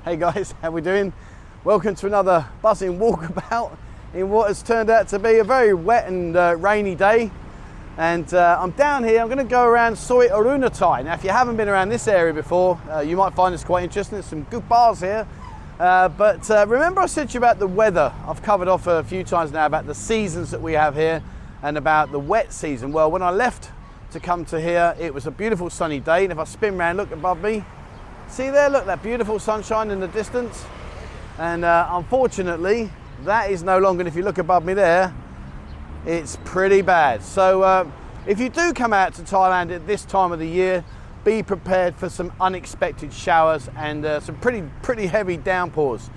Hey guys, how we doing? Welcome to another buzzing walkabout in what has turned out to be a very wet and rainy day. And I'm down here, I'm going to go around Soi Arunathai. Now if you haven't been around this area before, you might find this quite interesting. There's some good bars here. But remember I said to you about the weather. I've covered off a few times now about the seasons that we have here and about the wet season. Well, when I left to come to here, it was a beautiful sunny day. And if I spin around, look above me, see there, look, that beautiful sunshine in the distance. And unfortunately, that is no longer, and if you look above me there, it's pretty bad. So if you do come out to Thailand at this time of the year, be prepared for some unexpected showers and some pretty heavy downpours.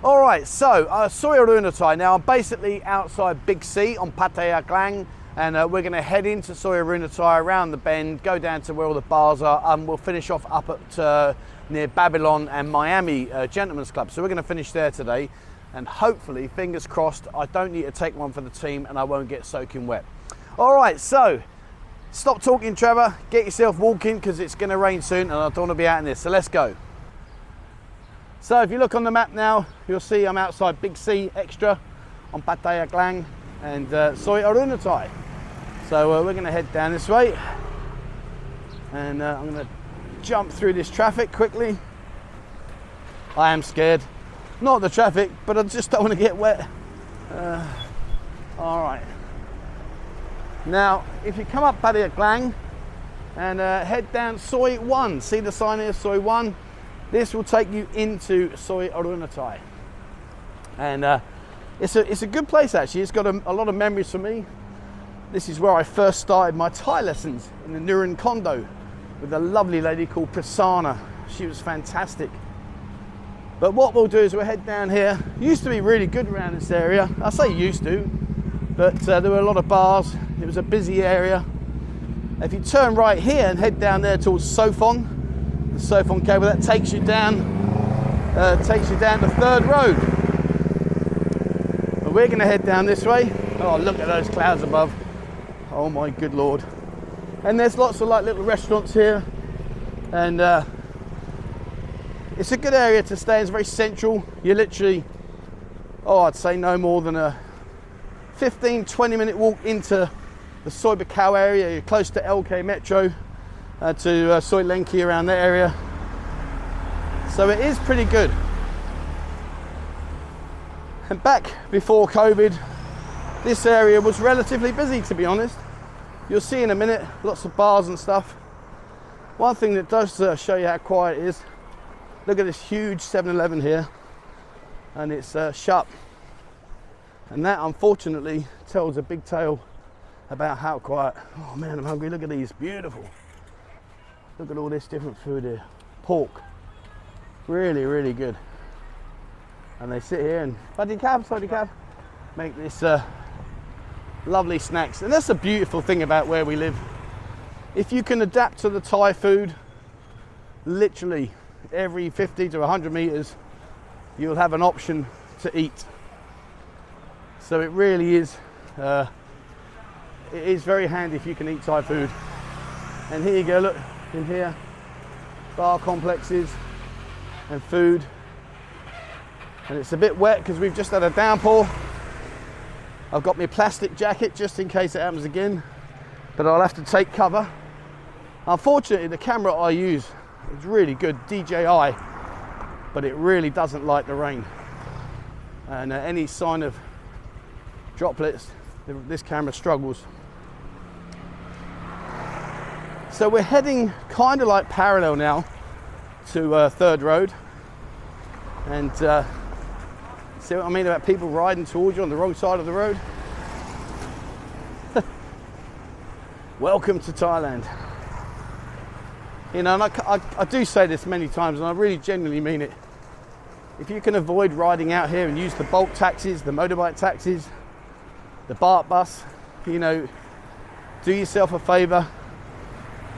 All right, so Soi Arunathai. Now I'm basically outside Big C on Pattaya City, and we're going to head into Soi Arunathai around the bend, go down to where all the bars are, and we'll finish off up at near Babylon and Miami Gentlemen's Club. So we're going to finish there today, and hopefully, fingers crossed, I don't need to take one for the team and I won't get soaking wet. All right, so stop talking, Trevor. Get yourself walking because it's going to rain soon and I don't want to be out in this. So let's go. So if you look on the map now, you'll see I'm outside Big C Extra on Pattaya City and Soi Arunathai. So we're going to head down this way, and I'm going to jump through this traffic quickly. I am scared, not the traffic, but I just don't want to get wet. All right. Now, if you come up Pattaya City and head down Soi 1, see the sign here, Soi 1. This will take you into Soi Arunathai, and it's a good place actually. It's got a lot of memories for me. This is where I first started my Thai lessons in the Nurin condo with a lovely lady called Prasanna. She was fantastic. But what we'll do is we'll head down here. Used to be really good around this area. I say used to, but there were a lot of bars. It was a busy area. If you turn right here and head down there towards Sophon, the Sophon cable, that takes you down the third road. But we're going to head down this way. Oh, look at those clouds above. Oh my good Lord. And there's lots of like little restaurants here, and it's a good area to stay. It's very central. You're literally, I'd say no more than a 15-20 minute walk into the Soi Buakhao area. You're close to LK Metro, to Soi Lenki, around that area. So it is pretty good. And back before COVID, this area was relatively busy, to be honest. You'll see in a minute, lots of bars and stuff. One thing that does show you how quiet it is, look at this huge 7-Eleven here, and it's shut. And that unfortunately tells a big tale about how quiet. Oh man, I'm hungry. Look at these, beautiful. Look at all this different food here. Pork, really, really good. And they sit here and buddy cab, make this lovely snacks. And that's the beautiful thing about where we live. If you can adapt to the Thai food, literally every 50 to 100 meters, you'll have an option to eat. So it really is, it is very handy if you can eat Thai food. And here you go, look, in here, bar complexes and food. And it's a bit wet because we've just had a downpour. I've got my plastic jacket just in case it happens again, but I'll have to take cover. Unfortunately, the camera I use is really good, DJI, but it really doesn't like the rain. And any sign of droplets, this camera struggles. So we're heading kind of like parallel now to Third Road. And see what I mean about people riding towards you on the wrong side of the road? Welcome to Thailand. You know, and I do say this many times, and I really genuinely mean it. If you can avoid riding out here and use the bulk taxis, the motorbike taxis, the BART bus, you know, do yourself a favour.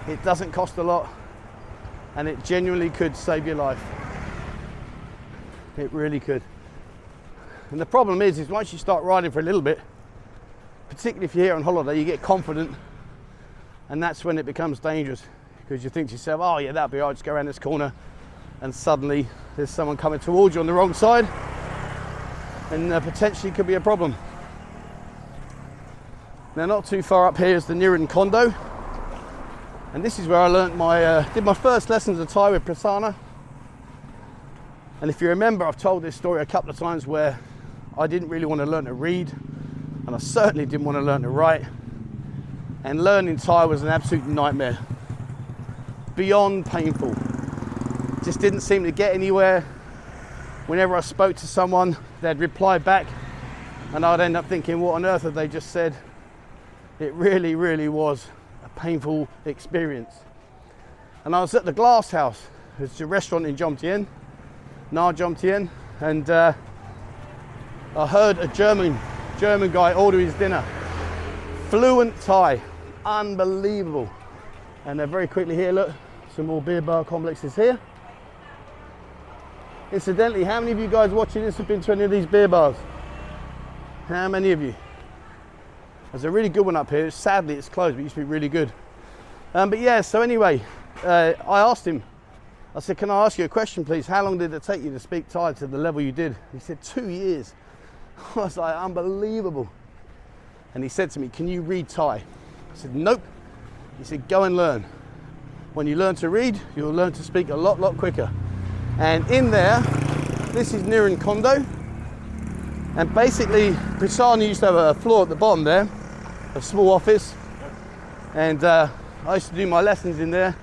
It doesn't cost a lot, and it genuinely could save your life. It really could. And the problem is once you start riding for a little bit, particularly if you're here on holiday, you get confident, and that's when it becomes dangerous, because you think to yourself, oh yeah, that'll be all right, just go around this corner, and suddenly there's someone coming towards you on the wrong side, and potentially could be a problem. Now, not too far up here is the Nirin Kondo, and this is where I learnt did my first lessons of Thai with Prasanna. And if you remember, I've told this story a couple of times where I didn't really want to learn to read, and I certainly didn't want to learn to write, and learning Thai was an absolute nightmare, beyond painful. Just didn't seem to get anywhere. Whenever I spoke to someone, they'd reply back, and I'd end up thinking, what on earth have they just said? It really, really was a painful experience. And I was at the Glass House. It's a restaurant in Jomtien, Na Jomtien, and I heard a German guy order his dinner. Fluent Thai, unbelievable. And very quickly here, look, some more beer bar complexes here. Incidentally, how many of you guys watching this have been to any of these beer bars? How many of you? There's a really good one up here. Sadly, it's closed, but it used to be really good. But yeah, so anyway, I asked him, I said, can I ask you a question, please? How long did it take you to speak Thai to the level you did? He said, 2 years. I was like, unbelievable. And he said to me, can you read Thai? I said, nope. He said, go and learn. When you learn to read, you'll learn to speak a lot quicker. And in there, this is Nirin Kondo. And basically, Prasanna used to have a floor at the bottom there, a small office. And I used to do my lessons in there.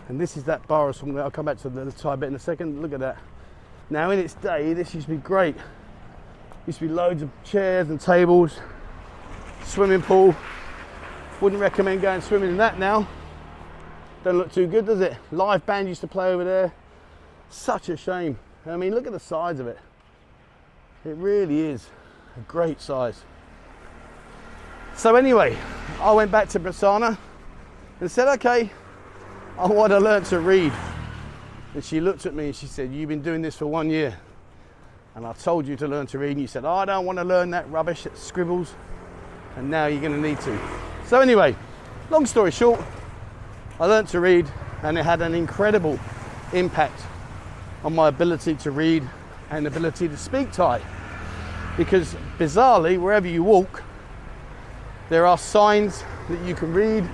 And this is that bar or something. I'll come back to the Thai bit in a second. Look at that. Now, in its day, this used to be great. Used to be loads of chairs and tables, swimming pool. Wouldn't recommend going swimming in that now. Don't look too good, does it? Live band used to play over there. Such a shame. I mean, look at the size of it. It really is a great size. So anyway, I went back to Prasanna and said, okay, I want to learn to read. And she looked at me and she said, you've been doing this for 1 year. And I told you to learn to read. And you said, oh, I don't want to learn that rubbish, that scribbles. And now you're going to need to. So anyway, long story short, I learned to read, and it had an incredible impact on my ability to read and ability to speak Thai. Because bizarrely, wherever you walk, there are signs that you can read,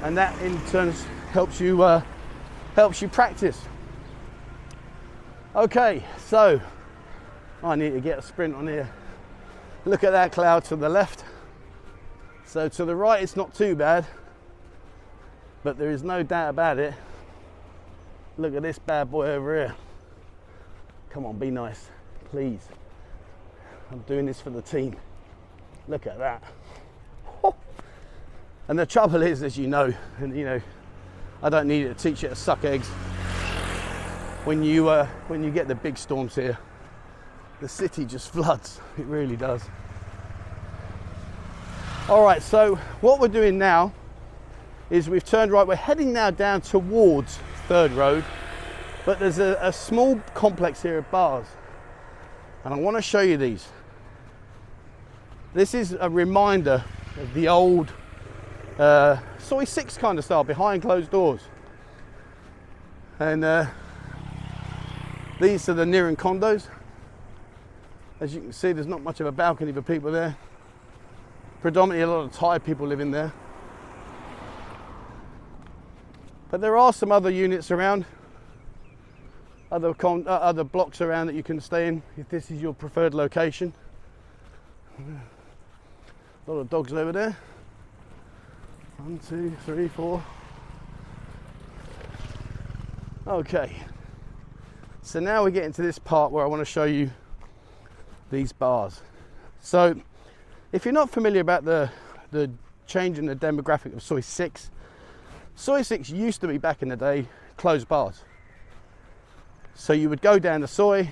and that in turn helps you practice. Okay, so I need to get a sprint on here. Look at that cloud to the left. So to the right, it's not too bad, but there is no doubt about it. Look at this bad boy over here. Come on, be nice, please. I'm doing this for the team. Look at that. And the trouble is, as you know, I don't need to teach you to suck eggs. When you get the big storms here, the city just floods. It really does. All right, so what we're doing now is we've turned right. We're heading now down towards Third Road, but there's a small complex here of bars, and I want to show you these. This is a reminder of the old Soi 6 kind of style, behind closed doors. And these are the Nirin Kondos. As you can see, there's not much of a balcony for people there. Predominantly a lot of Thai people live in there. But there are some other units around, other blocks around that you can stay in if this is your preferred location. A lot of dogs over there. 1, 2, 3, 4. Okay. So now we get into this part where I want to show you these bars. So if you're not familiar about the change in the demographic of Soi 6, Soi 6 used to be, back in the day, closed bars. So you would go down the Soi,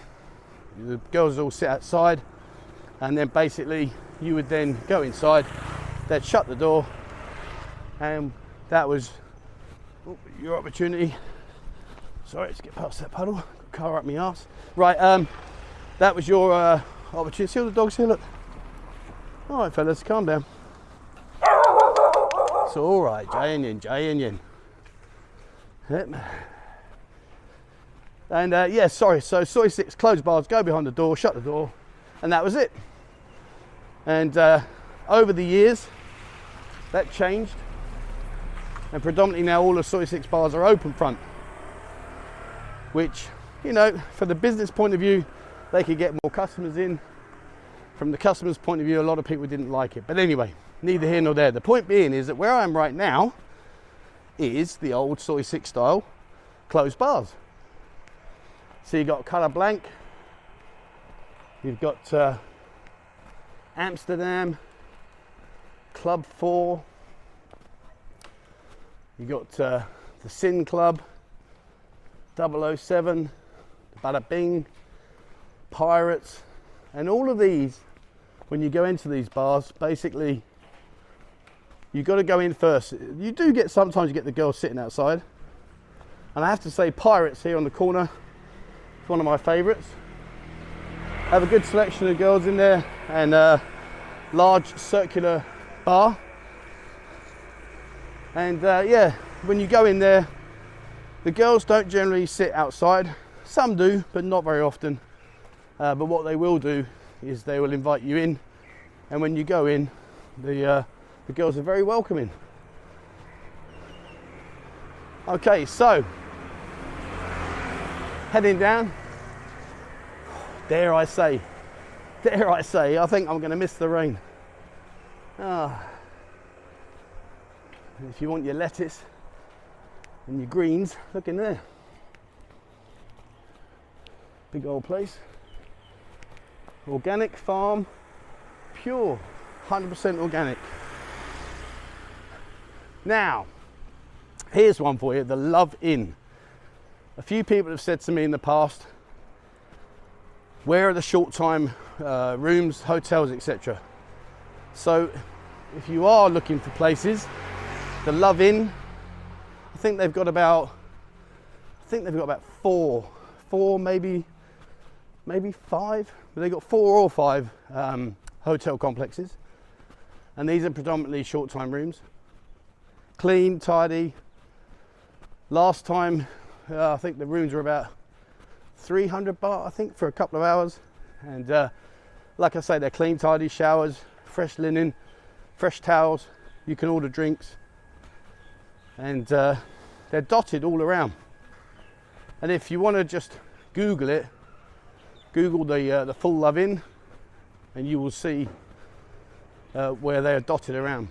the girls would all sit outside, and then basically you would then go inside, they'd shut the door, and that was your opportunity. Sorry, let's get past that puddle. Car up my arse. Right, that was your opportunity. See all the dogs here, look. All right, fellas, calm down. It's all right, Jay and Yin. Yep. And yeah, sorry, so Soi 6 closed bars, go behind the door, shut the door, and that was it. And over the years, that changed. And predominantly now all the Soi 6 bars are open front, which, you know, from the business point of view, they could get more customers in. From the customer's point of view, a lot of people didn't like it. But anyway, neither here nor there. The point being is that where I am right now is the old Soi 6 style closed bars. So you've got Colour Blanc, you've got Amsterdam, Club 4, you've got the Sin Club, 007, Bada Bing, Pirates, and all of these, when you go into these bars, basically you've got to go in first. You do get, sometimes you get the girls sitting outside, and I have to say Pirates here on the corner, one of my favourites. Have a good selection of girls in there, and a large circular bar. And yeah, when you go in there, the girls don't generally sit outside. Some do, but not very often. But what they will do is they will invite you in, and when you go in, the girls are very welcoming. Okay, so heading down. Dare I say, I think I'm going to miss the rain. If you want your lettuce and your greens, look in there. Big old place. Organic farm, pure, 100% organic. Now, here's one for you, the Love Inn. A few people have said to me in the past, where are the short time rooms, hotels, etc. So if you are looking for places, the Love Inn, I think they've got about four, maybe five, but they've got 4 or 5 hotel complexes, and these are predominantly short time rooms. Clean, tidy. Last time I think the rooms were about 300 baht, I think, for a couple of hours. And like I say, they're clean, tidy, showers, fresh linen, fresh towels. You can order drinks, and they're dotted all around. And if you want to just Google it, Google the full Love Inn, and you will see where they are dotted around.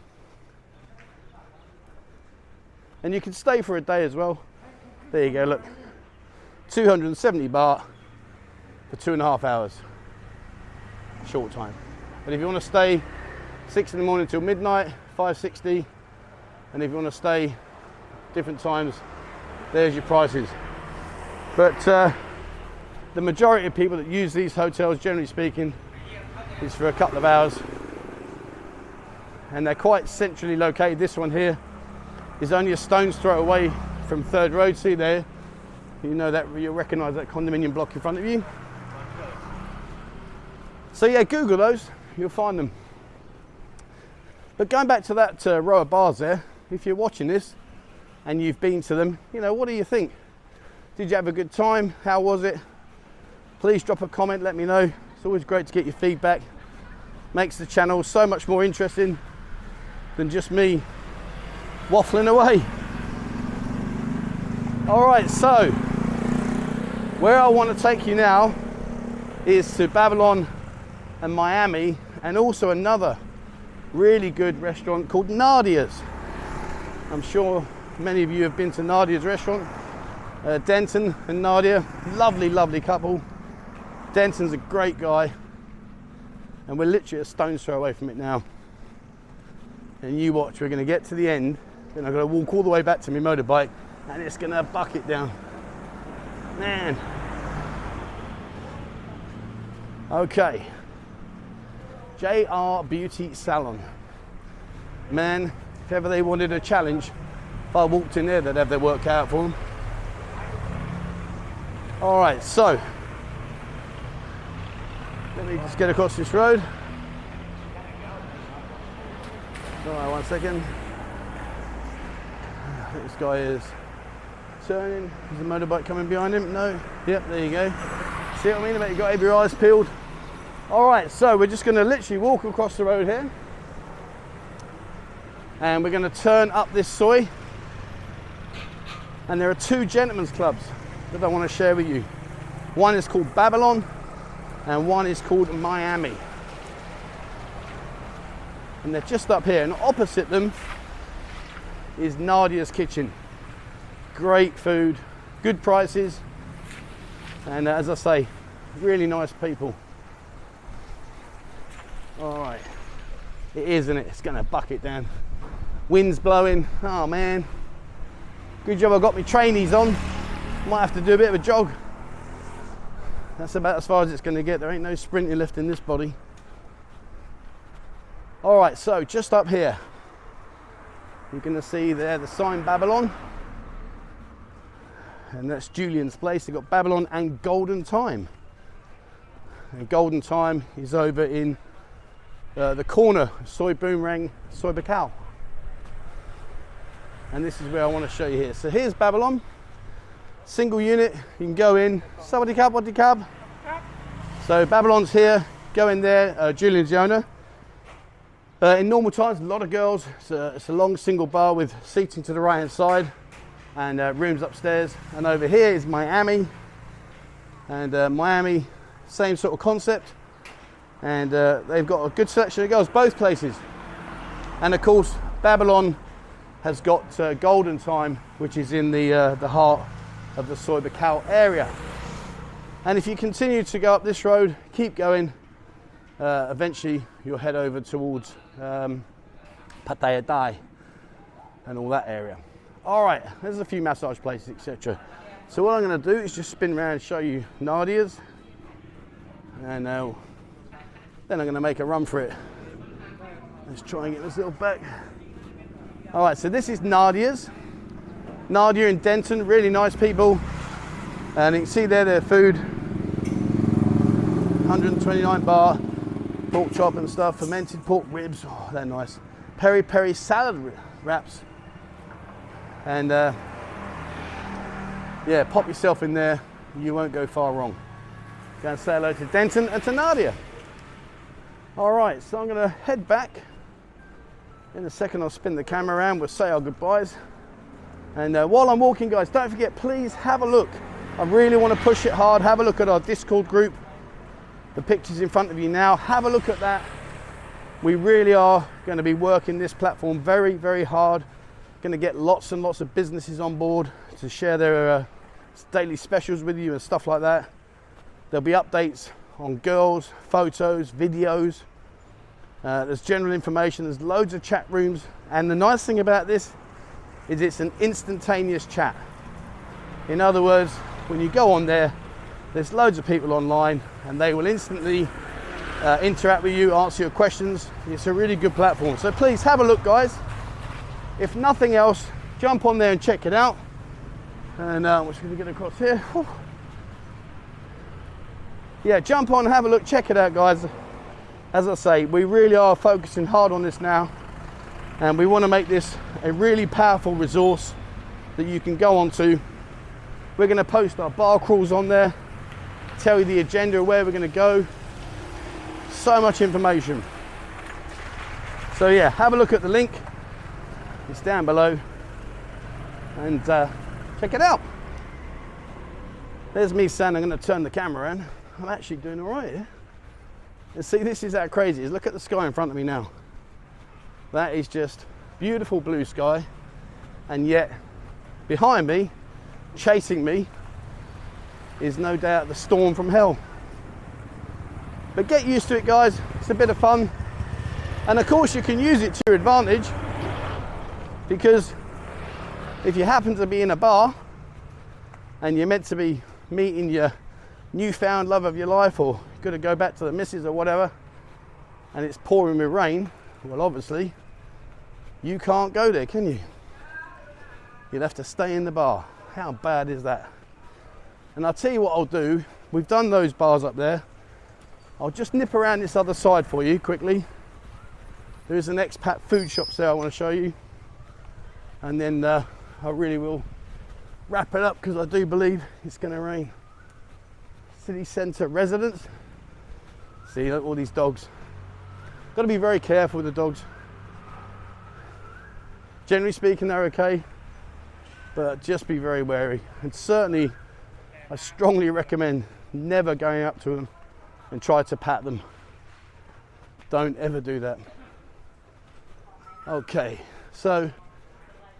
And you can stay for a day as well. There you go, look. 270 baht for 2.5 hours. Short time. But if you want to stay 6 in the morning till midnight, 560. And if you want to stay different times, there's your prices. But the majority of people that use these hotels, generally speaking, is for a couple of hours. And they're quite centrally located. This one here is only a stone's throw away from 3rd Road. See there? You know that, you'll recognise that condominium block in front of you. So yeah, Google those, you'll find them. But going back to that row of bars there, if you're watching this and you've been to them, you know, what do you think? Did you have a good time? How was it? Please drop a comment, let me know. It's always great to get your feedback. Makes the channel so much more interesting than just me waffling away. All right, so where I want to take you now is to Babylon and Miami, and also another really good restaurant called Nadia's. I'm sure many of you have been to Nadia's restaurant. Denton and Nadia, lovely, lovely couple. Denton's a great guy, and we're literally a stone's throw away from it now. And you watch, we're going to get to the end, then I'm going to walk all the way back to my motorbike, and it's going to bucket down. Man. Okay. JR Beauty Salon. Man, if ever they wanted a challenge, if I walked in there, they'd have their work cut out for them. All right, so let me just get across this road. All right, 1 second. I think this guy is turning. There's a motorbike coming behind him. No. Yep, there you go. See what I mean about you got to have your eyes peeled. All right, so we're just going to literally walk across the road here. And we're going to turn up this soi. And there are two gentlemen's clubs that I want to share with you. One is called Babylon and one is called Miami. And they're just up here, and opposite them is Nadia's Kitchen. Great food, good prices, and as I say, really nice people. All right, it is, isn't it? It's gonna bucket down. Wind's blowing, oh man. Good job I got my trainies on. Might have to do a bit of a jog. That's about as far as it's gonna get. There ain't no sprinting left in this body. All right, so just up here, you're gonna see there the sign Babylon. And that's Julian's place. They've got Babylon and Golden Time. And Golden Time is over in the corner, Soi Boomerang, Soi Bacau. And this is where I want to show you here. So here's Babylon, single unit. You can go in. Sawadee Kab, Wadee Kab. So Babylon's here. Go in there. Julian's the owner. In normal times, a lot of girls. It's a long single bar with seating to the right hand side and rooms upstairs. And over here is Miami. And Miami, same sort of concept. And they've got a good selection of girls, both places. And of course, Babylon has got Golden Time, which is in the heart of the Soi Bacau area. And if you continue to go up this road, keep going, eventually you'll head over towards Pattaya City and all that area. All right, there's a few massage places, etc. So what I'm going to do is just spin around and show you Nadia's, and then I'm going to make a run for it. Let's try and get this little back. All right, so this is Nadia's. Nadia in Denton, really nice people. And you can see there their food. 129 bar, pork chop and stuff, fermented pork ribs, oh, they're nice. Peri peri salad wraps. And yeah, pop yourself in there, you won't go far wrong. Go and say hello to Denton and to Nadia. All right, so I'm gonna head back. In a second, I'll spin the camera around, we'll say our goodbyes. And while I'm walking, guys, don't forget, please have a look. I really want to push it hard. Have a look at our Discord group. The picture's in front of you now. Have a look at that. We really are going to be working this platform very, very hard. Going to get lots and lots of businesses on board to share their daily specials with you and stuff like that. There'll be updates on girls, photos, videos. There's general information, there's loads of chat rooms, and the nice thing about this is it's an instantaneous chat. In other words, when you go on there, there's loads of people online and they will instantly interact with you, answer your questions. It's a really good platform. So please have a look, guys. If nothing else, jump on there and check it out. And I'm just going to get across here. Whew. Yeah, jump on, have a look, check it out, guys. As I say, we really are focusing hard on this now, and we want to make this a really powerful resource that you can go on to. We're going to post our bar crawls on there, tell you the agenda of where we're going to go. So much information. So yeah, have a look at the link. It's down below, and check it out. There's me saying I'm going to turn the camera around. I'm actually doing all right here. And see, this is how crazy it is. Look at the sky in front of me now. That is just beautiful blue sky, and yet behind me, chasing me, is no doubt the storm from hell. But get used to it, guys. It's a bit of fun, and of course you can use it to your advantage, because if you happen to be in a bar and you're meant to be meeting your newfound love of your life, or got to go back to the missus or whatever, and it's pouring with rain, well, obviously you can't go there, can you? You'll have to stay in the bar. How bad is that? And I'll tell you what I'll do. We've done those bars up there. I'll just nip around this other side for you quickly. There is an expat food shop there I want to show you, and then I really will wrap it up because I do believe it's going to rain. City centre residents. See, look, all these dogs. Got to be very careful with the dogs. Generally speaking, they're okay, but just be very wary. And certainly, I strongly recommend never going up to them and try to pat them. Don't ever do that. Okay, so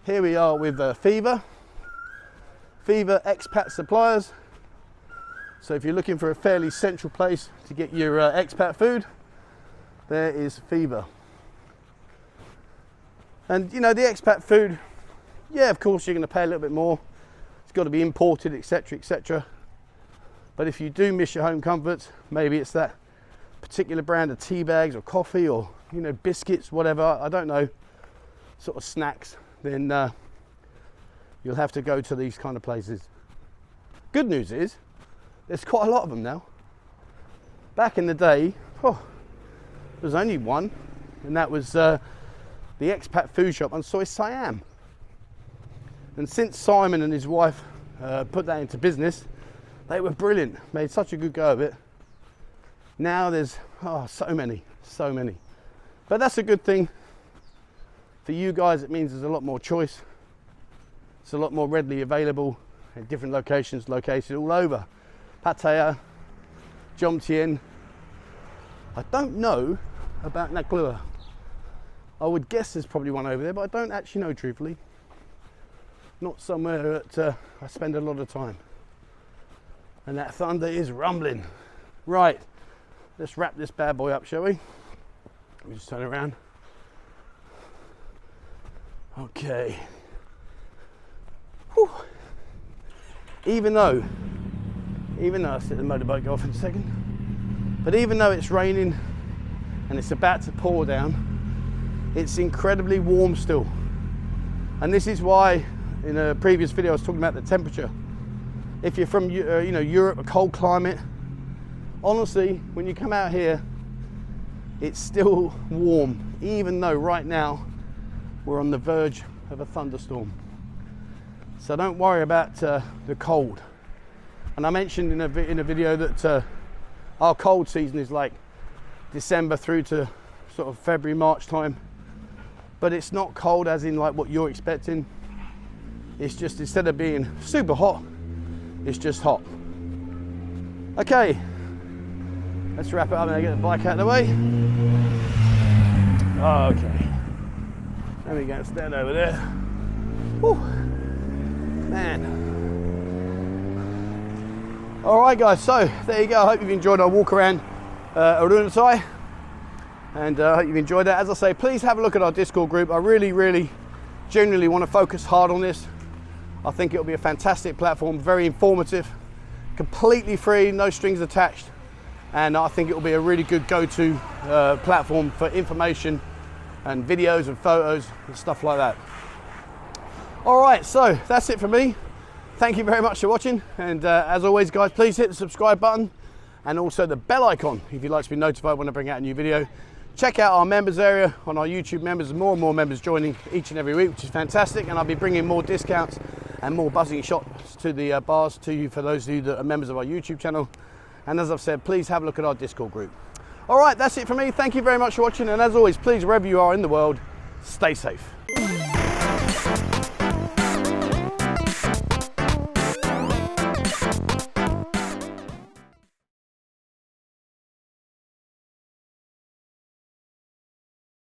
here we are with Fever Expat Suppliers. So if you're looking for a fairly central place to get your expat food, there is Fever. And you know, the expat food, yeah, of course you're going to pay a little bit more. It's got to be imported, etc., etc. But if you do miss your home comforts, maybe it's that particular brand of tea bags or coffee or, you know, biscuits, whatever, I don't know, sort of snacks, then you'll have to go to these kind of places. Good news is, there's quite a lot of them now. Back in the day, there was only one, and that was the expat food shop on Soi Siam. And since Simon and his wife put that into business, they were brilliant, made such a good go of it. Now there's so many. But that's a good thing. For you guys, it means there's a lot more choice. It's a lot more readily available in different locations, located all over. Pattaya, Jomtien. I don't know about Naklua. I would guess there's probably one over there, but I don't actually know, truthfully. Not somewhere that I spend a lot of time. And that thunder is rumbling. Right, let's wrap this bad boy up, shall we? Let me just turn around. Okay. Whew. Even though I'll set the motorbike off in a second, but even though it's raining and it's about to pour down, it's incredibly warm still. And this is why in a previous video I was talking about the temperature. If you're from Europe, a cold climate, honestly, when you come out here, it's still warm, even though right now we're on the verge of a thunderstorm. So don't worry about the cold. And I mentioned in a video that our cold season is like December through to sort of February, March time. But it's not cold as in like what you're expecting. It's just, instead of being super hot, it's just hot. Okay, let's wrap it up and get the bike out of the way. Okay, there we go, stand over there. Whew. Man. All right guys, so there you go. I hope you've enjoyed our walk around Arunathai, and I hope you've enjoyed that. As I say, please have a look at our Discord group. I really genuinely want to focus hard on this. I think it'll be a fantastic platform, very informative, completely free, no strings attached, and I think it will be a really good go-to platform for information and videos and photos and stuff like that. All right, so that's it for me. Thank you very much for watching, and as always guys, please hit the subscribe button and also the bell icon if you'd like to be notified when I bring out a new video. Check out our members area on our YouTube members. More and more members joining each and every week, which is fantastic, and I'll be bringing more discounts and more buzzing shots to the bars to you for those of you that are members of our YouTube channel. And as I've said, please have a look at our Discord group. All right, that's it for me. Thank you very much for watching, and as always, please, wherever you are in the world, stay safe.